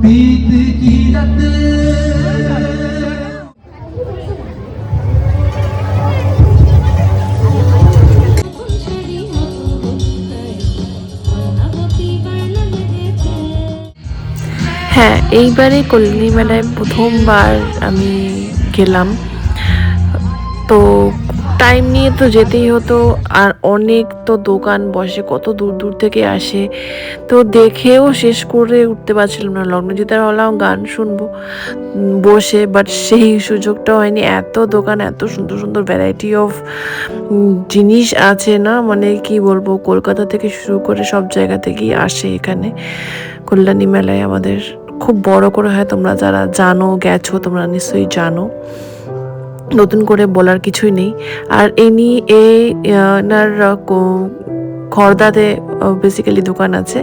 बीत की रत হ্যাঁ, এইবারে কল্যাণী মেলায় প্রথমবার আমি গেলাম। তো টাইম নিয়ে তো যেতেই হতো, আর অনেক তো দোকান বসে, কত দূর দূর থেকে আসে, তো দেখেও শেষ করে উঠতে পারছিলাম না। লগ্নজিতার হলাম গান শুনবো বসে, বাট সেই সুযোগটা হয়নি। এত দোকান, এত সুন্দর সুন্দর ভ্যারাইটি অফ জিনিস আছে না, মানে কি বলবো, কলকাতা থেকে শুরু করে সব জায়গা থেকেই আসে এখানে কল্যাণী মেলায়। আমাদের খুব বড় করে হয়, তোমরা যারা জানো, গেছো, তোমরা নিশ্চয়ই জানো, নতুন করে বলার কিছুই নেই। আর এনি এনার খড়দাতে বেসিক্যালি দোকান আছে,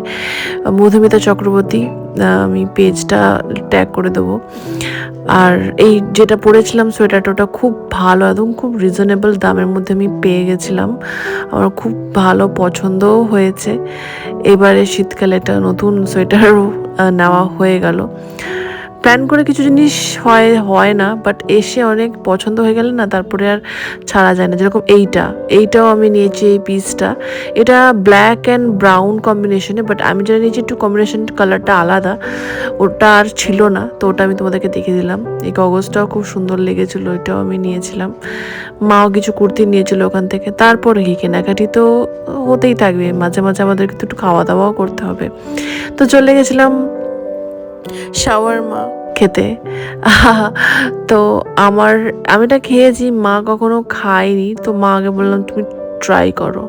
মধুমিতা চক্রবর্তী, আমি পেজটা ট্যাগ করে দেবো। আর এই যেটা পরেছিলাম সোয়েটারটা, ওটা খুব ভালো, একদম খুব রিজনেবল দামের মধ্যে আমি পেয়ে গেছিলাম, আমার খুব ভালো পছন্দও হয়েছে। এবারে শীতকালে একটা নতুন সোয়েটারও নেওয়া হয়ে গেল। প্ল্যান করে কিছু জিনিস হয় না, বাট এসে অনেক পছন্দ হয়ে গেলে না, তারপরে আর ছাড়া যায় না। যেরকম এইটাও আমি নিয়েছি, এই পিসটা, এটা ব্ল্যাক অ্যান্ড ব্রাউন কম্বিনেশনে, বাট আমি যেটা নিয়েছি একটু কম্বিনেশন কালারটা আলাদা, ওটা আর ছিল না, তো ওটা আমি তোমাদেরকে দেখিয়ে দিলাম। এই কাগজটাও খুব সুন্দর লেগেছিলো, এটাও আমি নিয়েছিলাম। মাও কিছু কুর্তি নিয়েছিল ওখান থেকে। তারপরে কি, কেনাকাটি তো হতেই থাকবে, মাঝে মাঝে আমাদের কিন্তু একটু খাওয়া দাওয়াও করতে হবে। তো চলে গেছিলাম শাওয়ারমা খেতে। তো আমি এটা খেয়েছি, মা কখনো খায়নি, তো মাকে বললাম তুমি ট্রাই করো।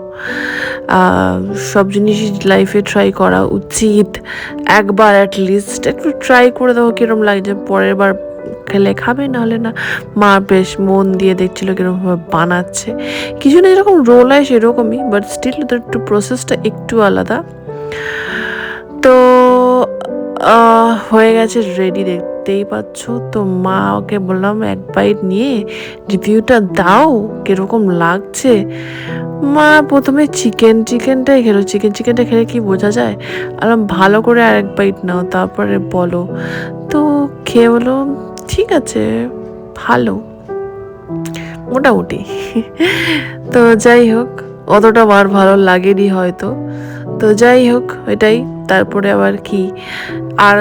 সব জিনিসই লাইফে ট্রাই করা উচিত, একবার অ্যাটলিস্ট একটু ট্রাই করে দেখো কীরকম লাগছে, পরের বার খেলে খাবে, নাহলে না। মা বেশ মন দিয়ে দেখছিল কীরকমভাবে বানাচ্ছে, কিছু না যেরকম রোল হয় সেরকমই, বাট স্টিল ওদের একটু প্রসেসটা একটু আলাদা। তো হয়ে গেছে রেডি, দেখতেই পাচ্ছ। তো মা ওকে বললাম এক বাইট নিয়ে রিভিউটা দাও, কিরকম লাগছে। মা প্রথমে চিকেনটাই খেলো, চিকেনটা খেলে কি বোঝা যায়, আর ভালো করে আরেক বাইট নাও, তারপরে বলো। তো খেয়ে বলো ঠিক আছে, ভালো মোটামুটি। তো যাই হোক, অতটা বার ভালো লাগেনি হয়তো, তো যাই হোক এটাই। তারপরে আবার কি, আর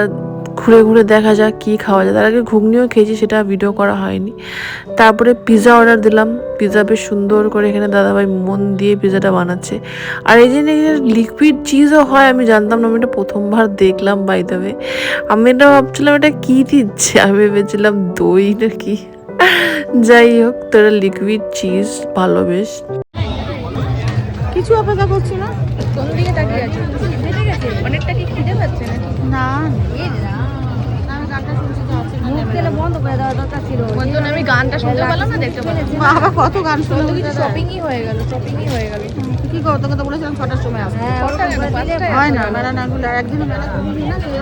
ঘুরে ঘুরে দেখা যাক কি খাওয়া যায়। তার আগে ঘুগনিও খেয়েছি, সেটা ভিডিও করা হয়নি। তারপরে পিৎজা অর্ডার দিলাম, পিৎজা বেশ সুন্দর করে এখানে দাদাভাই মন দিয়ে পিৎজাটা বানাচ্ছে। আর এই যে লিকুইড চিজও হয়, আমি জানতাম না, আমি এটা প্রথমবার দেখলাম বাই দ্য ওয়ে। আমি এটা ভাবছিলাম এটা কি দিচ্ছে, আমি ভেবেছিলাম দই নাকি। যাই হোক, তো এটা লিকুইড চিজ, ভালো বেশ। কিছু অপেক্ষা করছি না, কোন দিকে তাকিয়ে আছো? অনেকটা কি খিদে পাচ্ছে না? না আমি গানটা শুনছি তো আছে না, মুখ তেলে বন্ধ করে দেওয়া দরকার ছিল। ওর জন্য আমি গানটা শুনতে পেলাম না, দেখতে পেলাম। বাবা কত গান শুনতে কিছু শপিংই হয়ে গেল। কি করো, তোকে তো বলেছিলাম 6টার সময় আসতে। হয় না মেলা না গুলো, একদিনও মেলা করিনি না, সেই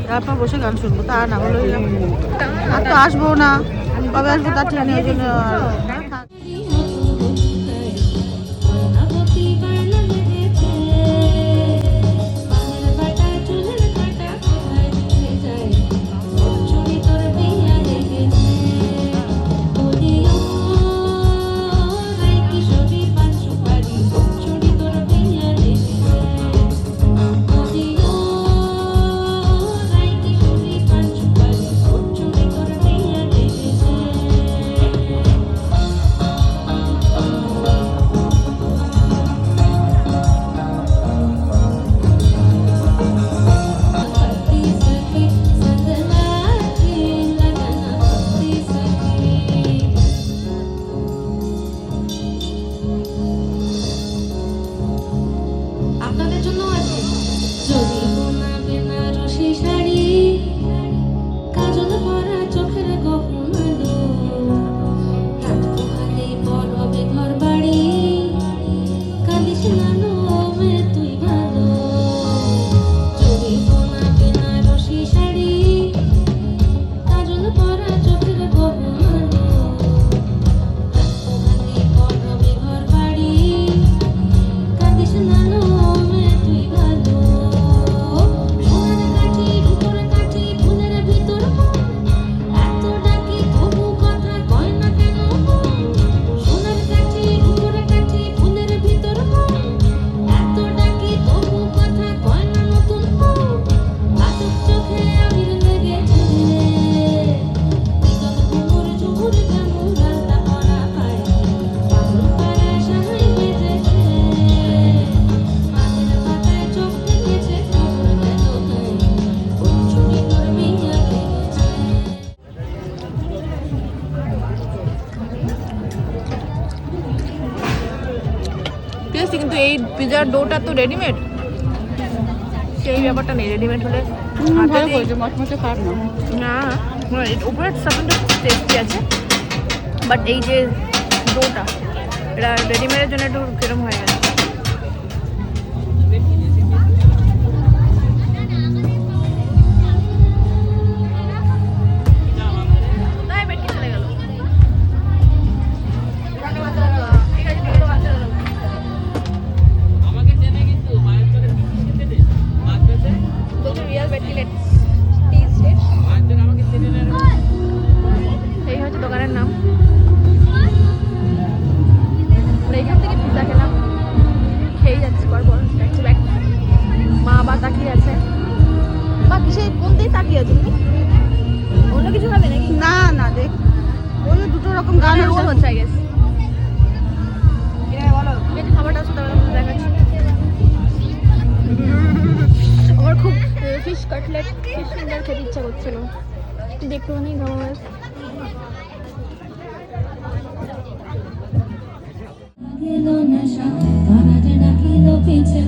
তারপর বসে গান শুনবো, তা না হলো আর তো আসবো না, কবে আসবো তার ঠিক নেই, ওই জন্য পিজার ডোটা তো রেডিমেড, সেই ব্যাপারটা নেই। রেডিমেড হলে হাতে ভালো দিয়ে- করেছে, মচমচে খারাপ না। না উপরের সামনে টেস্টি আছে, বাট এই যে ডোটা এটা রেডিমেডের জন্য একটু কিরম হয়ে গেছে। নাই, বেটকি চলে গেল। ঠিক আছে, ঠিক আছে, বলছি রিয়াল বেটকি লেটস টেস্ট ইট। এই হচ্ছে দোকানের নাম। আমরা এখান থেকে পিজা খেলাম, খেয়ে যাচ্ছি পরপর ব্যাক টু ব্যাক। মা বা তাকিয়ে আছে। মা কিসে কোন দিকে তাকিয়ে আছে তুমি? অন্য কিছু খাবে নাকি? না না, দেখ বললো দুটো রকম গান রোল আছে। হচ্ছে আই গেস। বলো খাবারটা সকালবেলা দেখাচ্ছি। আমার খুব ফিশ কাটলেট, ফিশ ফিঙ্গার খেতে ইচ্ছা করছিল, কিন্তু একটুখানি খাওয়া হয়েছে। Kilo nasha, para de na kilo pinche